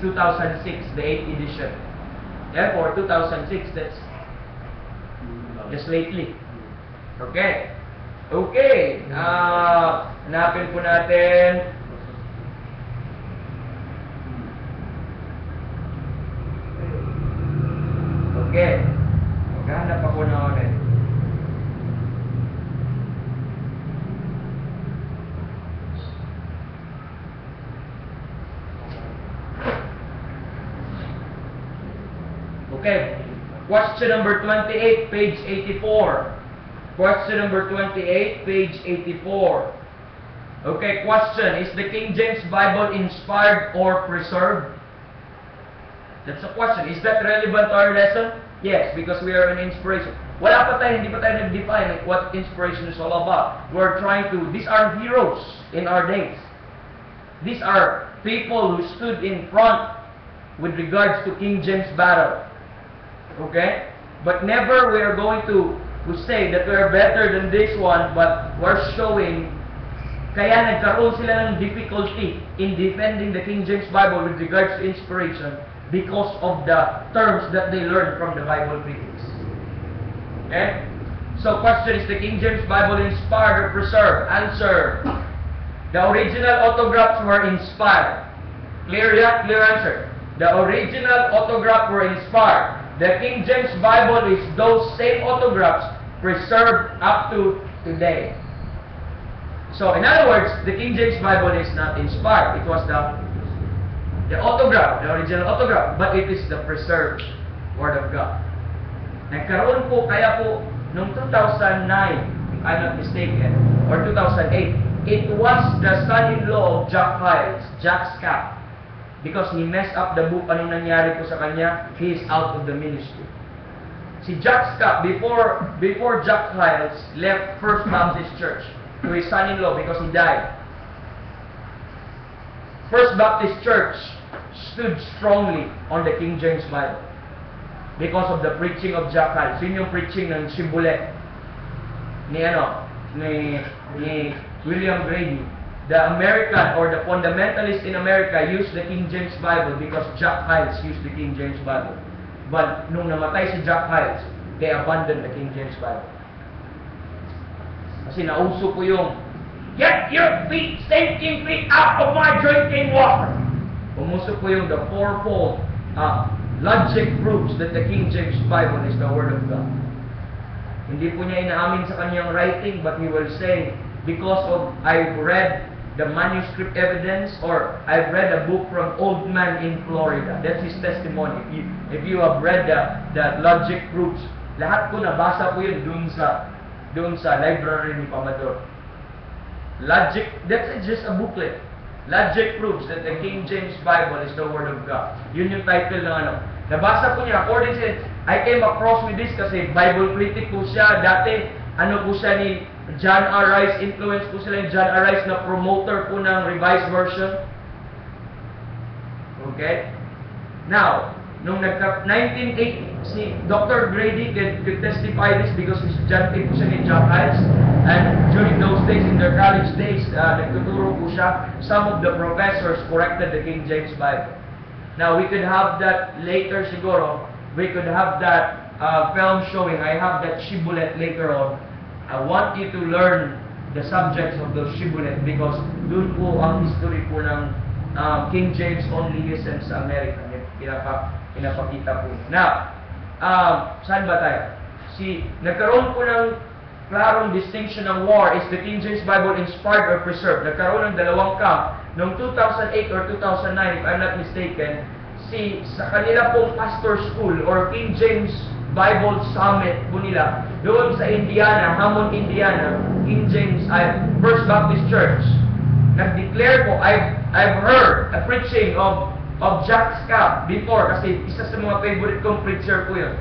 2006, the 8th edition. Therefore, 2006, that's just lately. Okay. Okay. Hanapin po natin. Okay. Maghanap ako na ulit. Okay. Question number 28, page 84. Question number 28, page 84. Okay, question. Is the King James Bible inspired or preserved? That's a question. Is that relevant to our lesson? Yes, because we are an inspiration. Wala pa tayo, hindi pa tayo nag-define like what inspiration is all about. We're trying to, these are heroes in our days. These are people who stood in front with regards to King James Bible. Okay? But never we are going to say that we are better than this one, but we're showing kaya nagkaroon sila ng difficulty in defending the King James Bible with regards to inspiration because of the terms that they learned from the Bible critics. Okay? So question, is the King James Bible inspired or preserved? Answer. The original autographs were inspired. Clear yet? Clear answer. The original autographs were inspired. The King James Bible is those same autographs preserved up to today. So, in other words, the King James Bible is not inspired. It was the autograph, the original autograph, but it is the preserved Word of God. Nagkaroon po, kaya po, noong 2009, if I'm not mistaken, or 2008, it was the son-in-law of Jack Hyles, Jack Scott. Because he messed up the book, anong nangyari po sa kanya, he is out of the ministry. Si Jack Scott, before Jack Hyles left First Baptist Church to his son-in-law because he died, First Baptist Church stood strongly on the King James Bible because of the preaching of Jack Hyles. Yun yung preaching ng Shibboleth ni William Grady. The American or the fundamentalists in America used the King James Bible because Jack Hyles used the King James Bible. But nung namatay si Jack Hyles, they abandoned the King James Bible. Kasi nauso po yung, get your feet, stinking feet out of my drinking water. Umuso po yung the fourfold logic proves that the King James Bible is the Word of God. Hindi po niya inaamin sa kanyang writing, but he will say, because of I've read the manuscript evidence, or I've read a book from old man in Florida. That's his testimony. If you have read the logic proofs, lahat ko nabasa po yun doon sa library ni Pamador. Logic, that's just a booklet. Logic proves that the King James Bible is the Word of God. Yun yung title ng ano. Nabasa ko niya, according to it, I came across with this kasi Bible critic po siya. Dati, ano po siya ni John R. Rice, influence po sila ni John R. Rice na promoter po ng Revised Version. Okay? Now, nung 1980, si Dr. Grady could testify this because John po siya ni John Rice. And during those days, in their college days, nagtuturo po siya. Some of the professors corrected the King James Bible. Now, we could have that later siguro. We could have that film showing. I have that shibboleth later on. I want you to learn the subjects of those shibboleth because doon po ang history po ng King James only listen sa America. Pinapakita po. Now, saan ba tayo? Nagkaroon po ng klarong distinction ng war, is the King James Bible inspired or preserved? Nagkaroon ng dalawang camp. Noong 2008 or 2009, if I'm not mistaken, sa kanila pong pastor school or King James Bible Summit po nila, doon sa Indiana, Hammond, Indiana, King James, First Baptist Church, nag-declare po, I've heard a preaching of Jack Scott before, kasi isa sa mga favorite kong preacher po yun.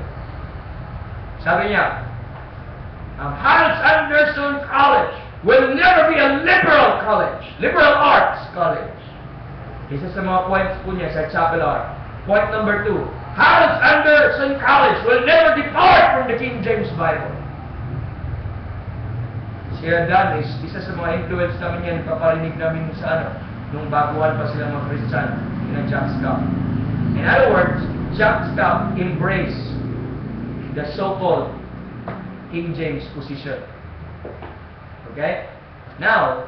Sabi niya, Hans Anderson College will never be a liberal college, liberal arts college. Isa sa mga points po niya sa Chapel Art. Point number 2, Hans Anderson College will never depart from the King James Bible. Si Dan is isa sa mga influence namin yan, paparinig namin sa nung baguhan pa sila mga Christian. na Jacques Cap. In other words, Jacques Cap embraced the so-called King James position. Okay? Now,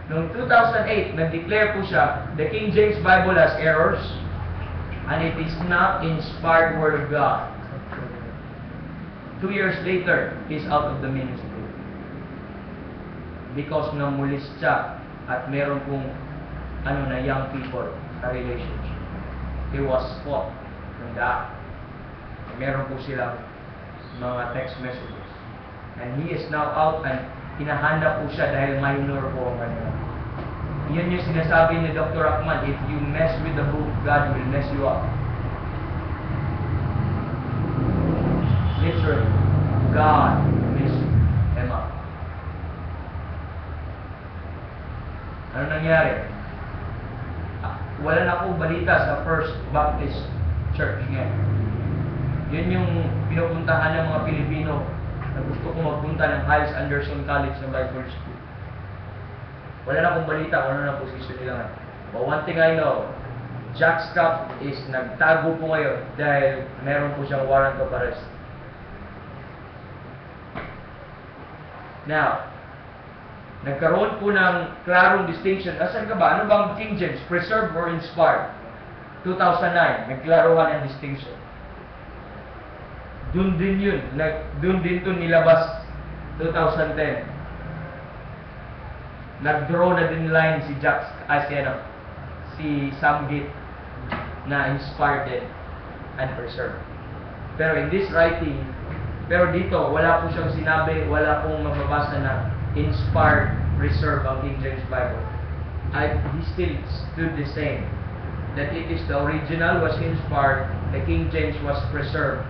noong 2008, nag-declare po siya, the King James Bible has errors and it is not inspired Word of God. 2 years later, he's out of the ministry. Because namulis siya at meron pong young people sa relationship. He was caught ng that. Meron po silang mga text messages. And he is now out and hinahanda po siya dahil minor po ang kanya. Yun yung sinasabi ni Dr. Rahman, if you mess with the book, God will mess you up. Literally, God messed him up. Ano nangyari? Wala na akong balita sa First Baptist Church ngayon. Yun yung pinupuntahan ng mga Pilipino na gusto ko magpunta ng Hyles Anderson College ng Bible School. Wala na akong balita kung ano na posisyon nila. But one thing I know, Jacques Cap is nagtago po ngayon dahil meron po siyang warrant of arrest. Now, nagkaroon po ng klarong distinction. Asan ka ba? Ano bang King James? Preserved or inspired? 2009, nagklaruhan ang distinction. Doon din yun. Doon din ito nilabas 2010. Nag-draw na din line si si Sam Gitt na inspired din and preserved. Pero in this writing, pero dito, wala po siyang sinabi, wala pong mababasa na inspired, preserved ang King James Bible. He still stood the same. That it is the original was inspired, the King James was preserved.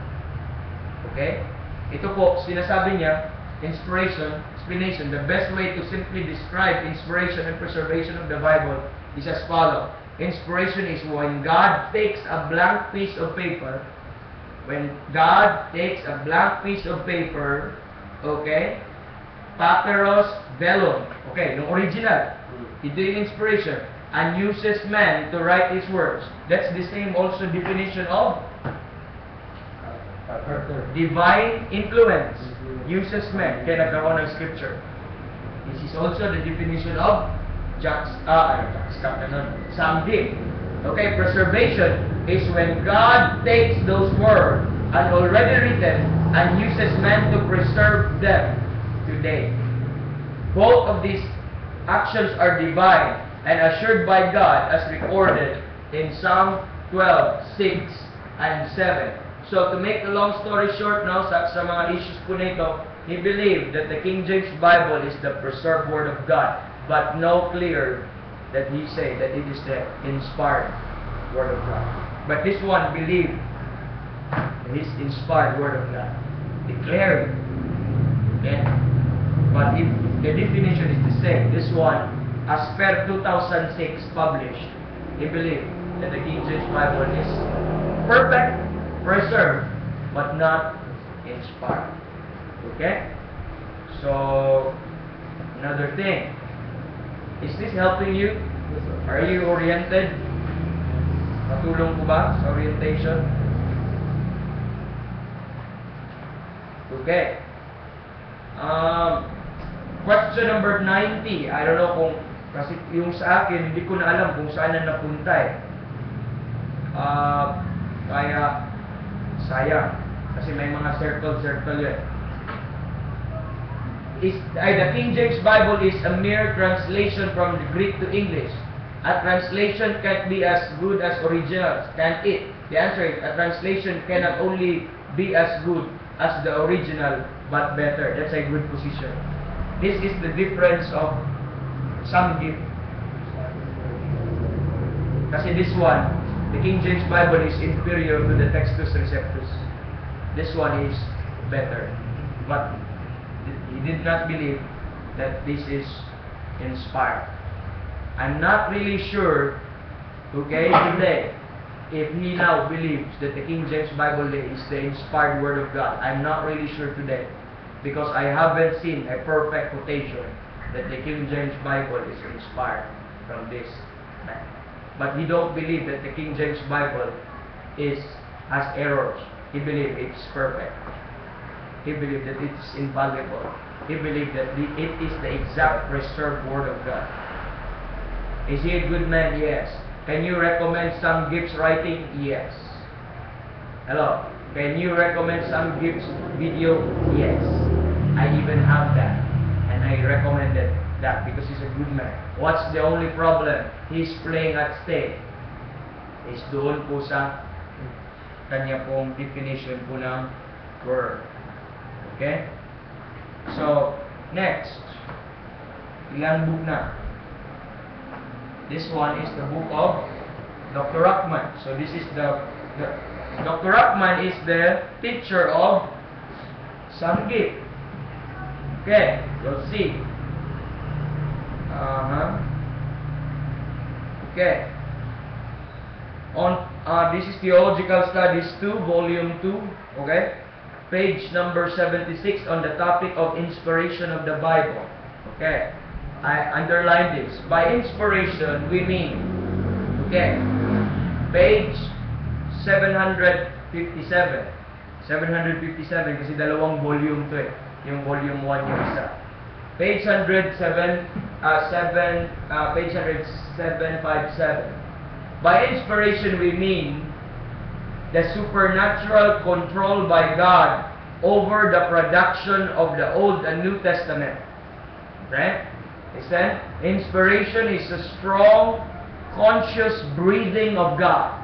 Okay? Ito po, sinasabi niya, inspiration, explanation, the best way to simply describe inspiration and preservation of the Bible is as follows. Inspiration is when God takes a blank piece of paper, okay, papyrus, vellum, okay, yung original, ito yung inspiration, and uses man to write his words. That's the same also definition of divine influence. Uses men, kaya nagkaroon ng scripture. This is also the definition of Sam Gitt. Okay, preservation is when God takes those words and already written and uses man to preserve them today. Both of these actions are divine and assured by God as recorded in Psalm 12:6 and 7. So to make the long story short now, sa mga issues po nito, he believed that the King James Bible is the preserved Word of God, but no clear that he said that it is the inspired Word of God. But this one believed his inspired Word of God. Declared. Okay? But if the definition is the same, this one, as per 2006 published, he believed that the King James Bible is perfect, preserved, but not inspired. Okay? So, another thing. Is this helping you? Are you oriented? Matulong ko ba sa orientation? Okay. Question number 90. I don't know kung, kasi yung sa akin, hindi ko na alam kung saan na napunta eh. Kaya, sayang. Kasi may mga circle yun. The King James Bible is a mere translation from the Greek to English. A translation can't be as good as original, can't it? The answer is, a translation cannot only be as good as the original, but better. That's a good position. This is the difference of Sam Gitt. Kasi this one, the King James Bible is inferior to the Textus Receptus. This one is better. But he did not believe that this is inspired. I'm not really sure, okay, today, if he now believes that the King James Bible is the inspired Word of God. I'm not really sure today, because I haven't seen a perfect quotation that the King James Bible is inspired from this man. But he don't believe that the King James Bible has errors. He believes it's perfect. He believes that it's infallible. He believes that it is the exact preserved Word of God. Is he a good man? Yes. Can you recommend some Gibbs writing? Yes. Hello. Can you recommend some Gibbs video? Yes. I even have that. And I recommended that because he's a good man. What's the only problem? He's playing at stake. Is doon po sa kanya pong definition po ng word. Okay? So, next. Ilang book na? This one is the book of Dr. Ruckman. So, this is Dr. Ruckman is the teacher of Sangit. Okay, you'll see. Okay. This is Theological Studies 2, Volume 2. Okay. Page number 76 on the topic of inspiration of the Bible. Okay. I underline this. By inspiration, we mean, okay, page 757. 757 kasi dalawang volume to eh. Yung volume 1 yung isa. Page 757. By inspiration, we mean the supernatural control by God over the production of the Old and New Testament. Okay? Listen, inspiration is a strong, conscious breathing of God.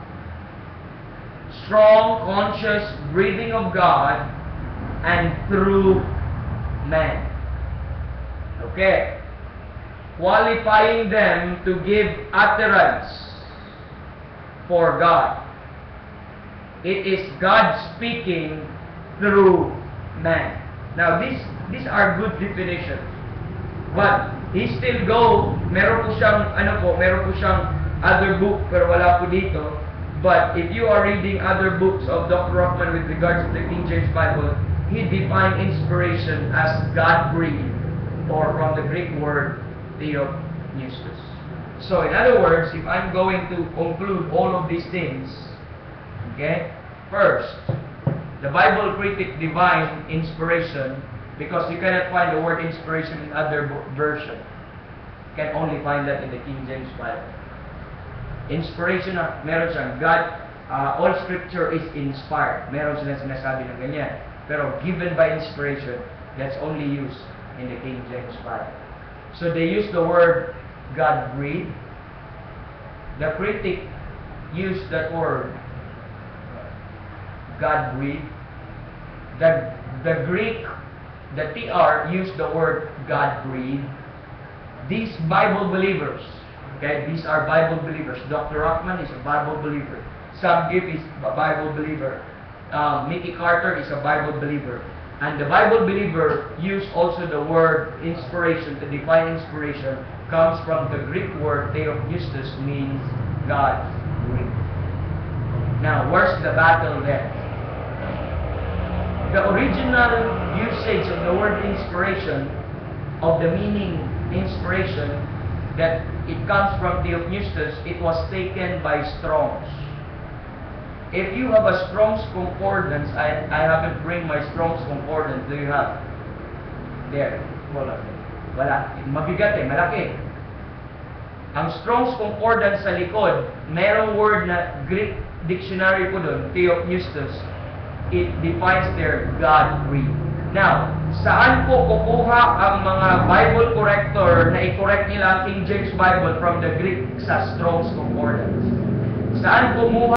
Strong, conscious breathing of God and through man. Okay. Qualifying them to give utterance for God. It is God speaking through man. Now, these are good definitions. But he still meron po siyang other book, pero wala po dito. But if you are reading other books of Dr. Ruckman with regards to the King James Bible, he defined inspiration as God-breathed, or from the Greek word theopneustos. So, in other words, if I'm going to conclude all of these things, okay, first, the Bible critic defines inspiration because you cannot find the word inspiration in other version. You can only find that in the King James Bible. Inspiration, meron siyang God, all scripture is inspired. Meron silang sinasabi ng ganyan. Pero given by inspiration, that's only used in the King James Bible. So they use the word God-breathed. The critic used that word God-breathed. The Greek, the TR used the word God-breathed. These Bible believers, okay, these are Bible believers. Dr. Ruckman is a Bible believer. Sam Gibb is a Bible believer. Mickey Carter is a Bible believer. And the Bible believer use also the word inspiration to define inspiration, comes from the Greek word theopneustos, means God breathed. Now, where's the battle then? The original usage of the word inspiration, of the meaning inspiration, that it comes from theopneustos, it was taken by Strong's. If you have a Strong's Concordance, I haven't bring my Strong's Concordance. Do you have? There. Wala. Mabigat eh, malaki. Ang Strong's Concordance sa likod, merong word na Greek dictionary po doon, theopneustos. It defines their God-breathed. Now, saan po kukuha ang mga Bible corrector na i-correct nila ang King James Bible from the Greek sa Strong's Concordance? Saan kumuha